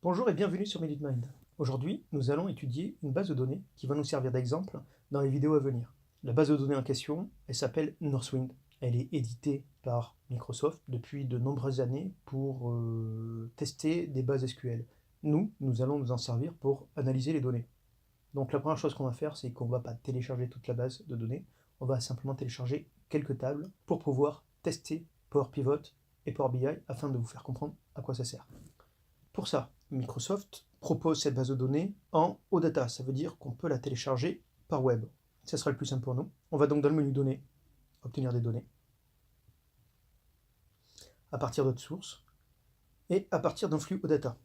Bonjour et bienvenue sur MeditMind. Aujourd'hui, nous allons étudier une base de données qui va nous servir d'exemple dans les vidéos à venir. La base de données en question, elle s'appelle Northwind. Elle est éditée par Microsoft depuis de nombreuses années pour tester des bases SQL. Nous allons nous en servir pour analyser les données. Donc la première chose qu'on va faire, c'est qu'on ne va pas télécharger toute la base de données, on va simplement télécharger quelques tables pour pouvoir tester Power Pivot et Power BI afin de vous faire comprendre à quoi ça sert. Pour ça, Microsoft propose cette base de données en OData, ça veut dire qu'on peut la télécharger par web. Ça sera le plus simple pour nous. On va donc dans le menu données, obtenir des données, à partir d'autres sources, et à partir d'un flux OData.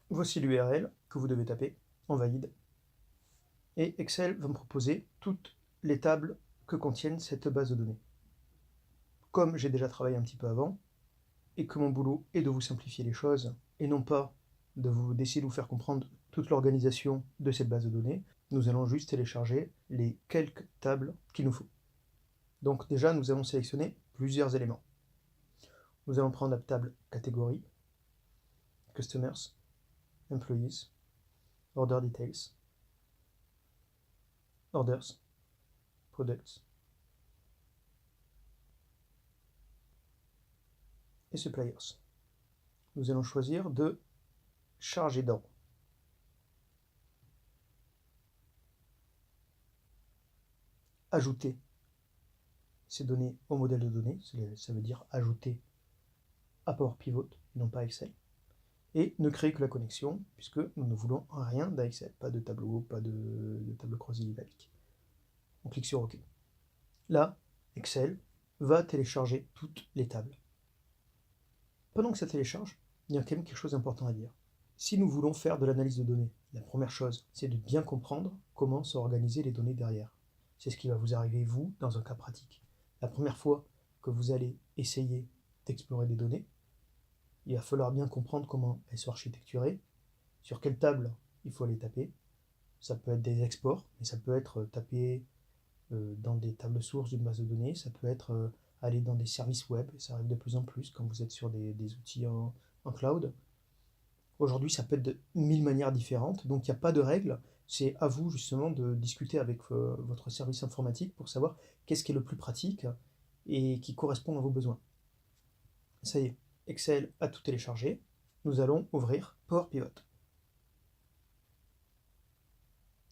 Voici l'URL que vous devez taper en valide. Et Excel va me proposer toutes les tables que contiennent cette base de données. Comme j'ai déjà travaillé un petit peu avant, et que mon boulot est de vous simplifier les choses, et non pas d'essayer de vous faire comprendre toute l'organisation de cette base de données, nous allons juste télécharger les quelques tables qu'il nous faut. Donc déjà, nous allons sélectionner plusieurs éléments. Nous allons prendre la table catégorie, Customers, Employees, Order Details, Orders, Products, et Suppliers. Nous allons choisir de charger dans. Ajouter ces données au modèle de données, ça veut dire ajouter à Power Pivot, non pas Excel, et ne créer que la connexion, puisque nous ne voulons rien d'Excel, pas de tableau, pas de tableau croisé dynamique. On clique sur OK. Là, Excel va télécharger toutes les tables. Pendant que ça télécharge, il y a quand même quelque chose d'important à dire. Si nous voulons faire de l'analyse de données, la première chose, c'est de bien comprendre comment sont organisées les données derrière. C'est ce qui va vous arriver, vous, dans un cas pratique. La première fois que vous allez essayer d'explorer des données, il va falloir bien comprendre comment elles sont architecturées, sur quelle table il faut les taper. Ça peut être des exports, mais ça peut être tapé dans des tables sources d'une base de données, ça peut être aller dans des services web, ça arrive de plus en plus quand vous êtes sur des outils en cloud. Aujourd'hui, ça peut être de 1000 manières différentes, donc il n'y a pas de règle. C'est à vous justement de discuter avec votre service informatique pour savoir qu'est-ce qui est le plus pratique et qui correspond à vos besoins. Ça y est, Excel a tout téléchargé. Nous allons ouvrir Power Pivot.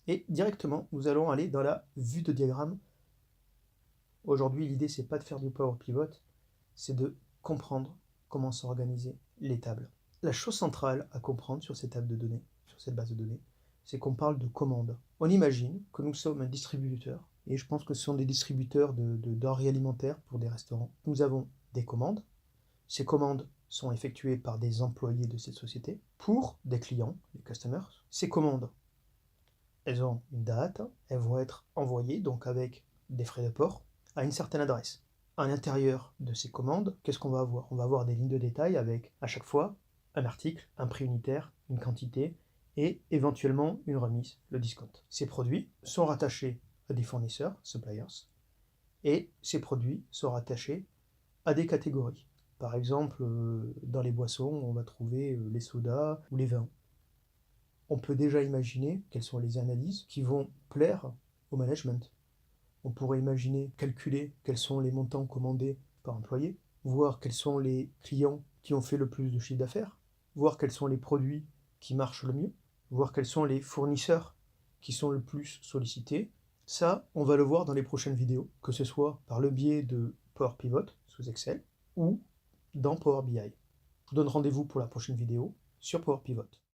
Et directement, nous allons aller dans la vue de diagramme. Aujourd'hui, l'idée, c'est pas de faire du Power Pivot, c'est de comprendre comment sont organisées les tables. La chose centrale à comprendre sur cette table de données, sur cette base de données, c'est qu'on parle de commandes. On imagine que nous sommes un distributeur, et je pense que ce sont des distributeurs de denrées alimentaires pour des restaurants. Nous avons des commandes. Ces commandes sont effectuées par des employés de cette société pour des clients, les customers. Ces commandes, elles ont une date, elles vont être envoyées, donc avec des frais de port, à une certaine adresse. À l'intérieur de ces commandes, qu'est-ce qu'on va avoir? On va avoir des lignes de détail avec, à chaque fois, un article, un prix unitaire, une quantité, et éventuellement une remise, le discount. Ces produits sont rattachés à des fournisseurs, suppliers, et ces produits sont rattachés à des catégories. Par exemple, dans les boissons, on va trouver les sodas ou les vins. On peut déjà imaginer quelles sont les analyses qui vont plaire au management. On pourrait imaginer calculer quels sont les montants commandés par employé, voir quels sont les clients qui ont fait le plus de chiffre d'affaires, voir quels sont les produits qui marchent le mieux, voir quels sont les fournisseurs qui sont le plus sollicités. Ça, on va le voir dans les prochaines vidéos, que ce soit par le biais de Power Pivot sous Excel ou dans Power BI. Je vous donne rendez-vous pour la prochaine vidéo sur Power Pivot.